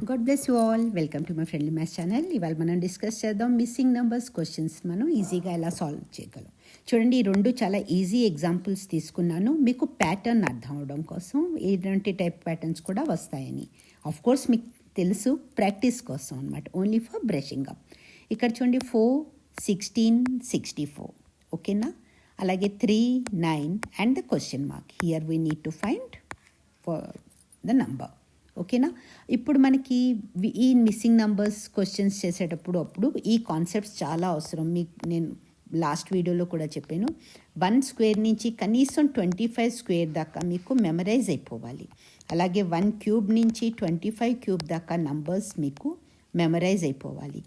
God bless you all. Welcome to my friendly maths channel. ఇవాళ మనం discuss చేద్దాం missing numbers questions మనం ఈజీగా ఎలా సాల్వ్ చేయగలం. చూడండి, ఈ రెండు చాలా ఈజీ ఎగ్జాంపుల్స్ తీసుకున్నాను మీకు ప్యాటర్న్ అర్థం అవడం కోసం. ఇలాంటి టైప్ ప్యాటర్న్స్ కూడా వస్తాయని ఆఫ్ కోర్స్ మీకు తెలుసు, ప్రాక్టీస్ కోసం అనమాట, ఓన్లీ ఫర్ బ్రషింగ్ అప్. ఇక్కడ చూడండి 4, 16, 64 ఓకేనా. అలాగే 3, 9 and the question mark. Here we need to find for the number ఓకేనా. ఇప్పుడు మనకి ఈ మిస్సింగ్ నంబర్స్ క్వశ్చన్స్ చేసేటప్పుడు ఈ కాన్సెప్ట్స్ చాలా అవసరం. మీకు నేను లాస్ట్ వీడియోలో కూడా చెప్పాను, 1 స్క్వేర్ నుంచి కనీసం 25 స్క్వేర్ దాకా మీకు మెమరైజ్ అయిపోవాలి. అలాగే 1 క్యూబ్ నుంచి 25 క్యూబ్ దాకా నంబర్స్ మీకు మెమరైజ్ అయిపోవాలి.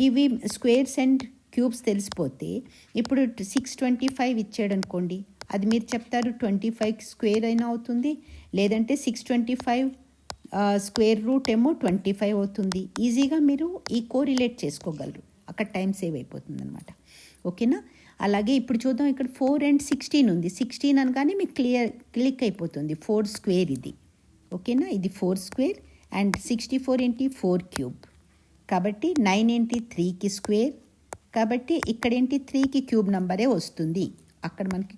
ఇవి స్క్వేర్స్ అండ్ క్యూబ్స్ తెలిసిపోతే ఇప్పుడు 625 ఇచ్చాడు అనుకోండి, అది మీరు చెప్తారు 25 స్క్వేర్ అయినా అవుతుంది, లేదంటే 625 స్క్వేర్ రూట్ ఏమో 25 అవుతుంది. ఈజీగా మీరు ఈ కోరిలేట్ చేసుకోగలరు, అక్కడ టైం సేవ్ అయిపోతుంది అనమాట ఓకేనా. అలాగే ఇప్పుడు చూద్దాం, ఇక్కడ 4 and 16 ఉంది. 16 అనగానే మీకు క్లిక్ అయిపోతుంది, 4 స్క్వేర్ ఇది ఓకేనా. ఇది 4 స్క్వేర్ అండ్ 64 ఏంటి 4 క్యూబ్, కాబట్టి 9 ఏంటి 3కి స్క్వేర్, కాబట్టి ఇక్కడ ఏంటి 3కి క్యూబ్ నెంబరే వస్తుంది. అక్కడ మనకి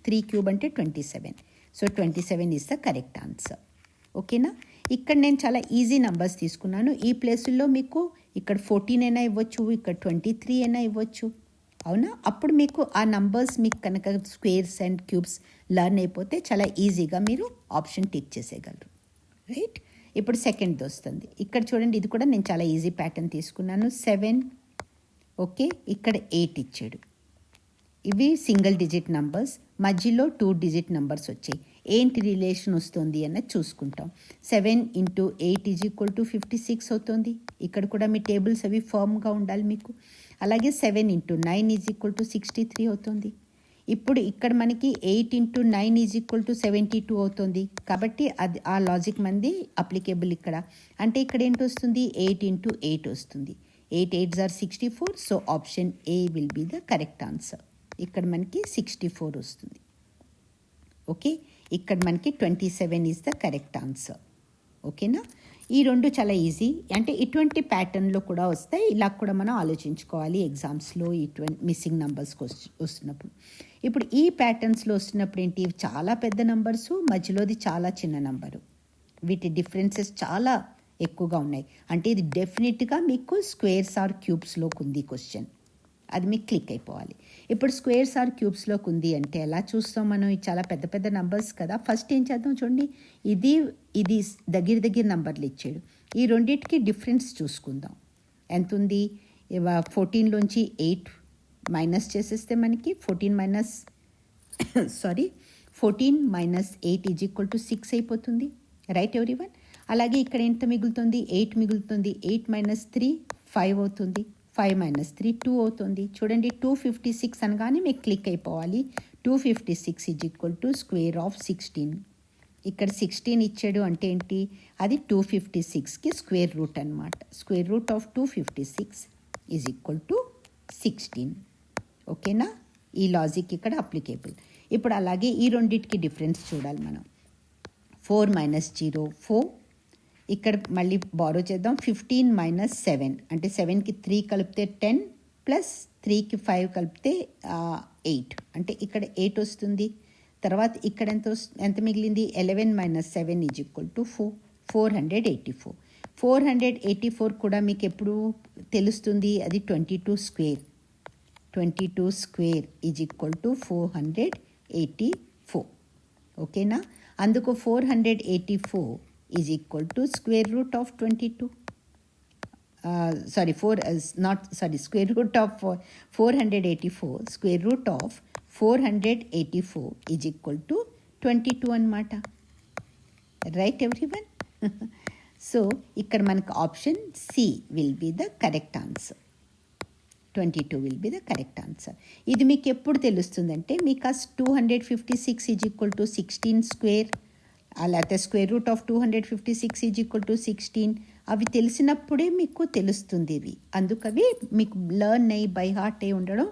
3 క్యూబ్ అంటే 27. So 27 is the correct answer ఓకేనా. ఇక్కడ నేను చాలా ఈజీ నెంబర్స్ తీసుకున్నాను. ఈ ప్లేసుల్లో మీకు ఇక్కడ 14 అయినా ఇవ్వచ్చు, ఇక్కడ 23 అయినా ఇవ్వచ్చు అవునా. అప్పుడు మీకు ఆ నంబర్స్ మీకు కనుక స్క్వేర్స్ అండ్ క్యూబ్స్ లర్న్ అయిపోతే చాలా ఈజీగా మీరు ఆప్షన్ టిక్ చేసేయగలరు రైట్. ఇప్పుడు సెకండ్ది వస్తుంది. ఇక్కడ చూడండి, ఇది కూడా నేను చాలా ఈజీ ప్యాటర్న్ తీసుకున్నాను. 7 ఓకే, ఇక్కడ 8 ఇచ్చాడు. ఇవి సింగిల్ డిజిట్ నంబర్స్, మధ్యలో 2 డిజిట్ నంబర్స్ వచ్చాయి. ఏంటి రిలేషన్ వస్తుంది అన్నది చూసుకుంటాం. 7 × 8 = 56 అవుతుంది. ఇక్కడ కూడా మీ టేబుల్స్ అవి ఫామ్గా ఉండాలి మీకు. అలాగే 7 × 9 = 63 అవుతుంది. ఇప్పుడు ఇక్కడ మనకి 8 × 9 = 72 అవుతుంది. కాబట్టి అది ఆ లాజిక్ మంది అప్లికేబుల్ ఇక్కడ. అంటే ఇక్కడ ఏంటి వస్తుంది, 8 × 8 వస్తుంది. 8 8s are 64. So option A will be the correct answer. ఇక్కడ మనకి 64 వస్తుంది ఓకే. ఇక్కడ మనకి 27 ఈజ్ ద కరెక్ట్ ఆన్సర్ ఓకేనా. ఈ రెండు చాలా ఈజీ, అంటే ఇటువంటి ప్యాటర్న్లో కూడా వస్తాయి. ఇలా కూడా మనం ఆలోచించుకోవాలి ఎగ్జామ్స్లో ఇటువంటి మిస్సింగ్ నెంబర్స్ వస్తున్నప్పుడు. ఇప్పుడు ఈ ప్యాటర్న్స్లో వస్తున్నప్పుడు ఏంటి, చాలా పెద్ద నంబర్సు, మధ్యలోది చాలా చిన్న నంబరు, వీటి డిఫరెన్సెస్ చాలా ఎక్కువగా ఉన్నాయి. అంటే ఇది డెఫినెట్గా మీకు స్క్వేర్స్ ఆర్ క్యూబ్స్లోకి ఉంది క్వశ్చన్, అది మీకు క్లిక్ అయిపోవాలి. ఇప్పుడు స్క్వేర్స్ ఆర్ క్యూబ్స్లోకి ఉంది అంటే ఎలా చూస్తాం మనం, ఇది చాలా పెద్ద పెద్ద నంబర్స్ కదా. ఫస్ట్ ఏం చేద్దాం చూడండి, ఇది దగ్గర నంబర్లు ఇచ్చాడు. ఈ రెండింటికి డిఫరెన్స్ చూసుకుందాం. ఎంత ఉంది, 14లోంచి 8 మైనస్ చేసేస్తే మనకి 14 - 8 = 6 అయిపోతుంది రైట్ ఎవ్రీవన్. అలాగే ఇక్కడ ఎంత మిగులుతుంది, 8 మిగులుతుంది. 8 - 3 5 అవుతుంది. 5 - 3 2 అవుతుంది. చూడండి 256 అనగానే మీకు క్లిక్ అయిపోవాలి. 256 = స్క్వేర్ ఆఫ్ 16. ఇక్కడ 16 ఇచ్చాడు అంటే ఏంటి, అది 256కి స్క్వేర్ రూట్ అనమాట. స్క్వేర్ రూట్ ఆఫ్ 256 = 16 ఓకేనా. ఈ లాజిక్ ఇక్కడ అప్లికేబుల్. ఇప్పుడు అలాగే ఈ రెండింటికి డిఫరెన్స్ చూడాలి మనం. 4 - 0 4. ఇక్కడ మళ్ళీ బారో చేద్దాం. 15 - 7 అంటే 7కి 3 కలిపితే 10 ప్లస్ 3కి 5 కలిపితే 8 అంటే ఇక్కడ 8 వస్తుంది. తర్వాత ఇక్కడ ఎంత మిగిలింది, 11 - 7 = 4 484. 484 కూడా మీకు ఎప్పుడు తెలుస్తుంది, అది 22 స్క్వేర్. 22 స్క్వేర్ = 484 ఓకేనా. అందుకు 484 = square root of 22. Square root of 484 square root of 484 = 22 అనమాట రైట్ ఎవ్రీవన్. సో ఇక్కడ మనకు option C will be the correct answer. 22 will be the correct answer. ఇది మీకు ఎప్పుడు తెలుస్తుందంటే, మీకు 256 = 16 స్క్వేర్, అలాగే స్క్వేర్ రూట్ ఆఫ్ 256 = 16 అవి తెలిసినప్పుడే మీకు తెలుస్తుంది ఇవి. అందుకవి మీకు లర్న్ అయ్యి బై హార్ట్ అయి ఉండడం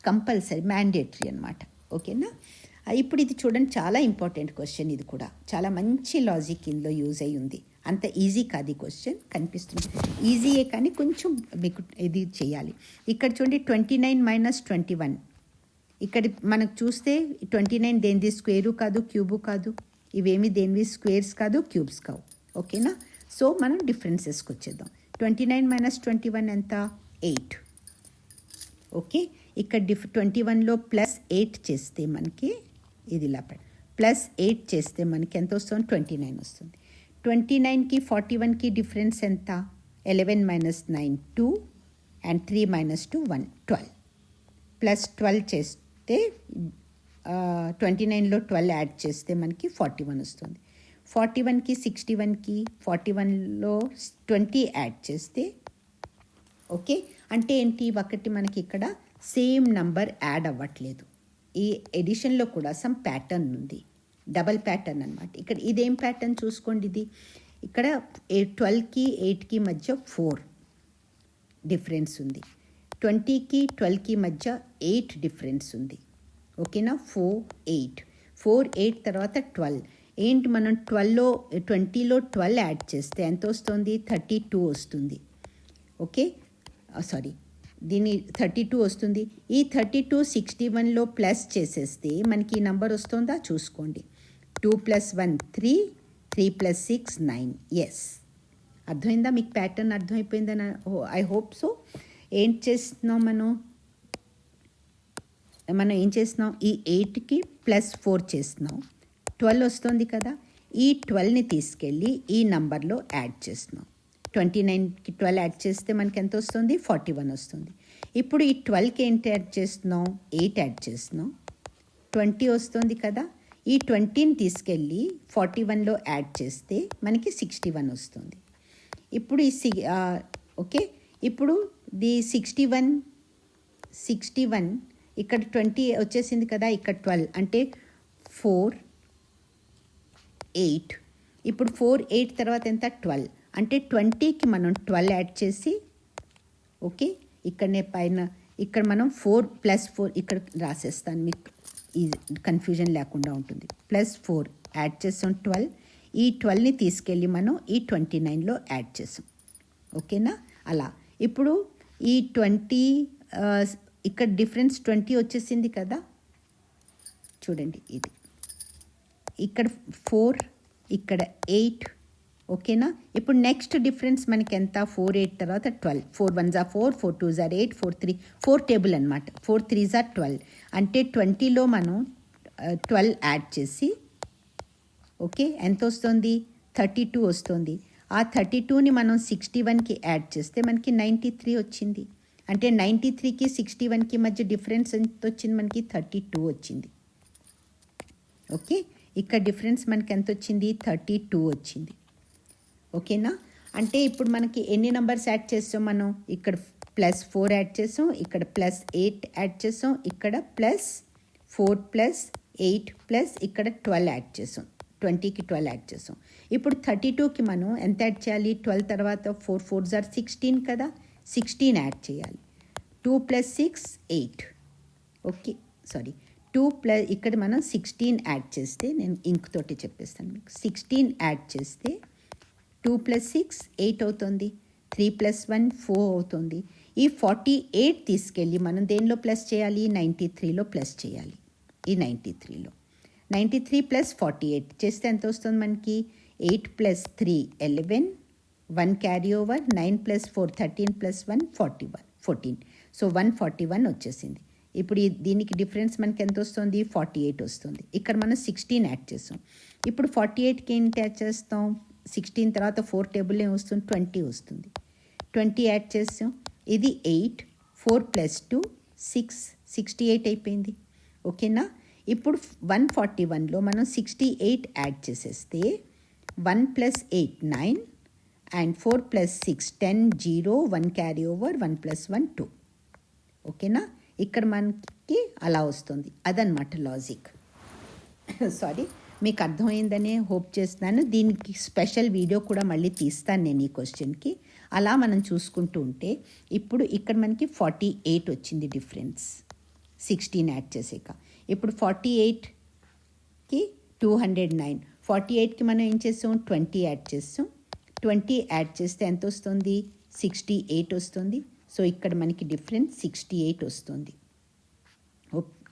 కంపల్సరీ, మ్యాండేటరీ అనమాట ఓకేనా. ఇప్పుడు ఇది చూడండి, చాలా ఇంపార్టెంట్ క్వశ్చన్. ఇది కూడా చాలా మంచి లాజిక్ ఇందులో యూజ్ అయ్యి ఉంది. అంత ఈజీ కాదు ఈ క్వశ్చన్, కనిపిస్తుంది ఈజీయే కానీ కొంచెం మీకు ఇది చేయాలి. ఇక్కడ చూడండి 29 - 21. ఇక్కడ మనకు చూస్తే 29 దేనిది స్క్వేరు కాదు, క్యూబు కాదు, ఇవేమి దేనివి స్క్వేర్స్ కాదు, క్యూబ్స్ కావు. ఓకేనా? సో మనం డిఫరెన్సెస్కి వచ్చేద్దాం. 29 - 21 ఎంత? 8. ఓకే, ఇక్కడ 21లో +8 చేస్తే మనకి ఇది ఇలా +8 చేస్తే మనకి ఎంత వస్తుంది? 29 వస్తుంది. 29కి 41కి డిఫరెన్స్ ఎంత? 11 - 9 2 అండ్ 3 - 2 1 12. +12 చేస్తే 29లో 12 యాడ్ చేస్తే మనకి 41 వస్తుంది. 41కి 61కి 41లో 20 యాడ్ చేస్తే ఓకే అంటే ఏంటి? ఒకటి మనకి ఇక్కడ సేమ్ నంబర్ యాడ్ అవ్వట్లేదు. ఈ ఎడిషన్లో కూడా సమ్ ప్యాటర్న్ ఉంది, డబల్ ప్యాటర్న్ అనమాట. ఇక్కడ ఇదేం ప్యాటర్న్ చూసుకోండి. ఇది ఇక్కడ 12కి 8కి మధ్య 4 డిఫరెన్స్ ఉంది. 20కి 12కి మధ్య 8 డిఫరెన్స్ ఉంది. ఓకేనా? 4 8 4 8 తర్వాత 12. ఏంటి మనం 20లో 12 యాడ్ చేస్తే ఎంత వస్తుంది? 32 వస్తుంది. ఓకే సారీ, దీని 32 వస్తుంది. ఈ 32 61లో ప్లస్ చేసేస్తే మనకి ఈ నంబర్ వస్తుందా చూసుకోండి. 2 + 1 3 3 + 6 9. ఎస్, అర్థమైందా? మీకు ప్యాటర్న్ అర్థమైపోయిందని ఐ హోప్ సో. ఏం చేస్తున్నాం మనం ఏం చేస్తున్నాం? ఈ 8కి +4 చేస్తున్నాం, 12 వస్తుంది కదా. ఈ 12ని తీసుకెళ్ళి ఈ నంబర్లో యాడ్ చేస్తున్నాం. 29కి 12 యాడ్ చేస్తే మనకి ఎంత వస్తుంది? 41 వస్తుంది. ఇప్పుడు ఈ 12కి ఏంటి యాడ్ చేస్తున్నాం? 8 యాడ్ చేస్తున్నాం, 20 వస్తుంది కదా. ఈ 20ని తీసుకెళ్ళి 41లో యాడ్ చేస్తే మనకి 61 వస్తుంది. ఇప్పుడు ఓకే, ఇప్పుడు ది 61 ఇక్కడ 20 వచ్చేసింది కదా, ఇక్కడ 12 అంటే 4 8. ఇప్పుడు 4 8 తర్వాత ఎంత? 12 అంటే 20కి మనం 12 యాడ్ చేసి ఓకే ఇక్కడనే పైన ఇక్కడ మనం 4 + 4 ఇక్కడ రాసేస్తాను, మీకు ఈ కన్ఫ్యూజన్ లేకుండా ఉంటుంది. +4 యాడ్ చేసాం 12. ఈ 12ని తీసుకెళ్ళి మనం ఈ 29లో యాడ్ చేసాం. ఓకేనా? అలా ఇప్పుడు ఈ 20 ఇక్కడ డిఫరెన్స్ 20 వచ్చేసింది కదా. చూడండి, ఇది ఇక్కడ 4 ఇక్కడ 8. ఓకేనా? ఇప్పుడు నెక్స్ట్ డిఫరెన్స్ మనకి ఎంత? 4 8 తర్వాత 12. 4 1 4 4 2 8 4 3 4 టేబుల్ అనమాట. 4 3 12 అంటే 20లో మనం 12 యాడ్ చేసి ఓకే ఎంత వస్తుంది? 32 వస్తుంది. ఆ 32ని మనం 61కి యాడ్ చేస్తే మనకి 93 వచ్చింది. అంటే 93కి 61కి మధ్య డిఫరెన్స్ ఎంత వచ్చింది? మనకి 32 వచ్చింది. ఓకే, ఇక్కడ డిఫరెన్స్ మనకి ఎంత వచ్చింది? 32 వచ్చింది. ఓకేనా? అంటే ఇప్పుడు మనకి ఎన్ని నెంబర్స్ యాడ్ చేస్తాం మనం? ఇక్కడ +4 యాడ్ చేసాం, ఇక్కడ +8 యాడ్ చేసాం, ఇక్కడ +4 +8 ఇక్కడ 12 యాడ్ చేసాం. 20కి 12 యాడ్ చేసాం. ఇప్పుడు 32కి మనం ఎంత యాడ్ చేయాలి? 12 తర్వాత 4 4 16 కదా, 16 యాడ్ చేయాలి. 2 + 6 8. ఓకే సారీ, 2 ఇక్కడ మనం 16 యాడ్ చేస్తే, నేను ఇంక్ తోటి చెప్పేస్తాను మీకు. 16 యాడ్ చేస్తే 2 + 6 8 అవుతుంది. 3 + 1 4 అవుతుంది. ఈ 48 తీసుకెళ్ళి మనం దేనిలో ప్లస్ చేయాలి? 93లో ప్లస్ చేయాలి. ఈ 93లో 93 + 48 చేస్తే ఎంత వస్తుంది మనకి? 8 + 3 11, 1 క్యారీ ఓవర్, 9 + 4 13 + 1 14. సో 141 వచ్చేసింది. ఇప్పుడు దీనికి డిఫరెన్స్ మనకి ఎంత వస్తుంది? 48 వస్తుంది. ఇక్కడ మనం 16 యాడ్ చేస్తాం. ఇప్పుడు 48కి ఏంటి యాడ్ చేస్తాం? 16 తర్వాత 4 టేబుల్ ఏం వస్తుంది? 20 వస్తుంది. 20 యాడ్ చేస్తాం. ఇది 8 4 + 2 6 68 అయిపోయింది. ఓకేనా? ఇప్పుడు 141లో మనం 68 యాడ్ చేసేస్తే 1 + 8 9 అండ్ 4 + 6 10 0 1 క్యారీ ఓవర్ 1 + 1 2. ఓకేనా? ఇక్కడ మనకి అలా వస్తుంది. అదనమాట లాజిక్. సారీ, మీకు అర్థమైందనే హోప్ చేస్తున్నాను. దీనికి స్పెషల్ వీడియో కూడా మళ్ళీ తీస్తాను నేను ఈ క్వశ్చన్కి. అలా మనం చూసుకుంటూ ఉంటే ఇప్పుడు ఇక్కడ మనకి 48 వచ్చింది డిఫరెన్స్ 16 యాడ్ చేసాక. ఇప్పుడు 48కి 209. 48కి మనం ఏం చేసాం? 20 యాడ్ చేసాం. 20 యాడ్ చేస్తే ఎంత వస్తుంది? 68 వస్తుంది. సో ఇక్కడ మనకి డిఫరెన్స్ 68 వస్తుంది.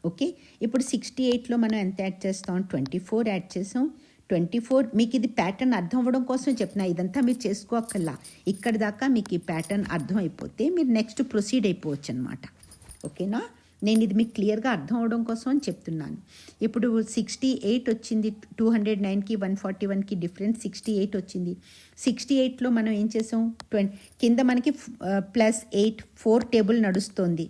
ఓకే, ఇప్పుడు 68లో మనం ఎంత యాడ్ చేస్తాం? 24 యాడ్ చేసాం. 24 మీకు ఇది ప్యాటర్న్ అర్థం అవ్వడం కోసం చెప్పిన, ఇదంతా మీరు చేసుకోక్కర్లా. ఇక్కడ దాకా మీకు ఈ ప్యాటర్న్ అర్థం అయిపోతే మీరు నెక్స్ట్ ప్రొసీడ్ అయిపోవచ్చు అనమాట. ఓకేనా? నేను ఇది మీకు క్లియర్గా అర్థం అవడం కోసం అని చెప్తున్నాను. ఇప్పుడు 68 వచ్చింది, 209కి 141కి డిఫరెన్స్ 68 వచ్చింది. 68లో మనం ఏం చేసాం? కింద మనకి +8 4 టేబుల్ నడుస్తుంది.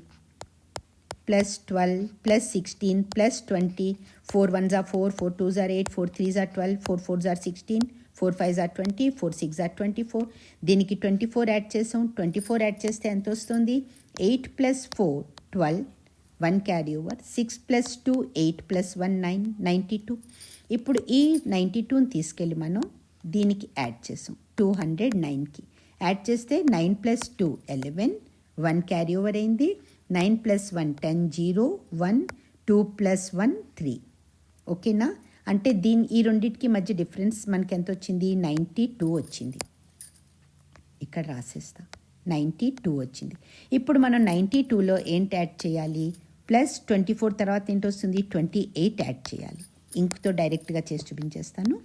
+12 +16 +20 4 1s are 4 4 2s are 8 4 3s are 12 4 4s are 16 4 5s are 20 4 6s are 24. దీనికి 24 యాడ్ చేసాం. 24 యాడ్ చేస్తే ఎంత వస్తుంది? 8 + 4 12 1 క్యారీ ఓవర్ 6 + 2 8 + 1 9 92. ఇప్పుడు ఈ 92ని తీసుకెళ్ళి మనం దీనికి యాడ్ చేసాం. 209కి యాడ్ చేస్తే 9 + 2 11 1 క్యారీ ఓవర్ అయింది. 9 + 1 10 0 1 2 + 1 3. ఓకేనా? అంటే ఈ రెండింటికి మధ్య డిఫరెన్స్ మనకి ఎంత వచ్చింది? 92 వచ్చింది. ఇక్కడ రాసేస్తా, 92 వచ్చింది. ఇప్పుడు మనం 92లో ఏంటి యాడ్ చేయాలి? +24 తర్వాత ఏంటి వస్తుంది? 28 యాడ్ చేయాలి. ఇంక్తో డైరెక్ట్గా చేసి చూపించేస్తాను.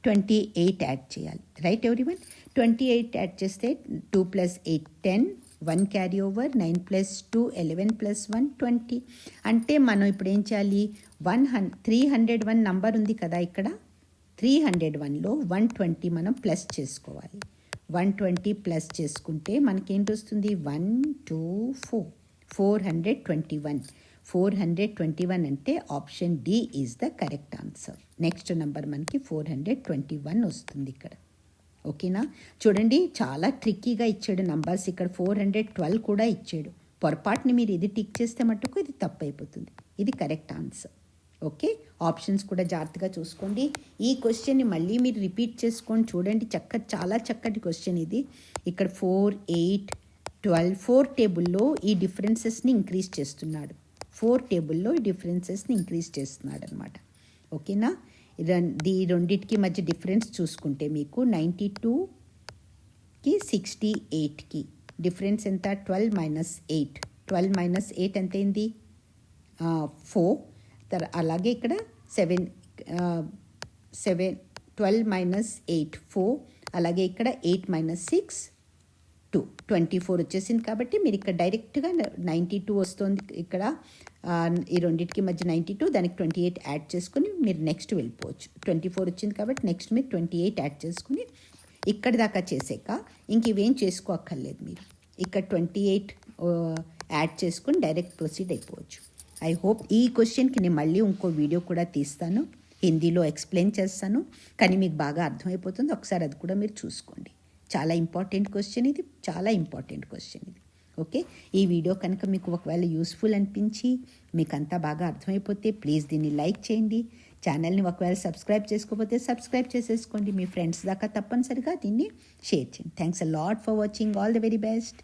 28 యాడ్ చేయాలి. Right everyone? 28 యాడ్ చేస్తే 2 + 8 10 1 క్యారీ ఓవర్ 9 + 2 11 + 1 20. అంటే మనం ఇప్పుడు ఏం చేయాలి? 301 నంబర్ ఉంది కదా ఇక్కడ, 301లో 120 మనం ప్లస్ చేసుకోవాలి. 120 ప్లస్ చేసుకుంటే మనకేంటి వస్తుంది? 1 2 4 421. 421 అంటే option D is the correct answer. Next number మనకి 421 వస్తుంది ఇక్కడ. ఓకేనా? చూడండి, చాలా ట్రిక్కీగా ఇచ్చాడు నంబర్స్. ఇక్కడ 412 కూడా ఇచ్చాడు. పొరపాటుని మీరు ఇది టిక్ చేస్తే మటుకు ఇది తప్పు అయిపోతుంది. ఇది కరెక్ట్ ఆన్సర్. ఓకే, ఆప్షన్స్ కూడా జాగ్రత్తగా చూసుకోండి. ఈ క్వశ్చన్ని మళ్ళీ మీరు రిపీట్ చేసుకొని చూడండి. చాలా చక్కటి క్వశ్చన్ ఇది. ఇక్కడ 4 8 12 4 టేబుల్లో ఈ డిఫరెన్సెస్ని ఇంక్రీజ్ చేస్తున్నాడు. 4 టేబుల్లో ఈ డిఫరెన్సెస్ని ఇంక్రీజ్ చేస్తున్నాడు అనమాట. ఓకేనా? ఈ రెండింటికి మధ్య డిఫరెన్స్ చూసుకుంటే మీకు 92కి 68కి డిఫరెన్స్ ఎంత? 12 - 8. 12 - 8 ఎంత అయింది? 4. అలాగే ఇక్కడ 7 12 - 8 4. అలాగే ఇక్కడ 8 - 6 2 24 వచ్చేసింది. కాబట్టి మీరు ఇక్కడ డైరెక్ట్గా 92 వస్తుంది. ఇక్కడ ఈ రెండింటికి మధ్య 92, దానికి 28 యాడ్ చేసుకుని మీరు నెక్స్ట్ వెళ్ళిపోవచ్చు. 24 వచ్చింది కాబట్టి నెక్స్ట్ మీరు 28 యాడ్ చేసుకుని ఇక్కడ దాకా చేసాక ఇంక ఇవేం చేసుకోక్కర్లేదు. మీరు ఇక్కడ 28 యాడ్ చేసుకుని డైరెక్ట్ ప్రొసీడ్ అయిపోవచ్చు. ఐ హోప్ ఈ క్వశ్చన్కి నేను మళ్ళీ ఇంకో వీడియో కూడా తీస్తాను, హిందీలో ఎక్స్ప్లెయిన్ చేస్తాను. కానీ మీకు బాగా అర్థమైపోతుంది. ఒకసారి అది కూడా మీరు చూసుకోండి. చాలా ఇంపార్టెంట్ క్వశ్చన్ ఇది, చాలా ఇంపార్టెంట్ క్వశ్చన్ ఇది. ఓకే, ఈ వీడియో కనుక మీకు ఒకవేళ యూస్ఫుల్ అనిపించి మీకు అంతా బాగా అర్థమైపోతే ప్లీజ్ దీన్ని లైక్ చేయండి. ఛానల్ని ఒకవేళ సబ్స్క్రైబ్ చేసుకోకపోతే సబ్స్క్రైబ్ చేసేసుకోండి. మీ ఫ్రెండ్స్ దాకా తప్పనిసరిగా దీన్ని షేర్ చేయండి. Thanks a lot for watching. All the very best.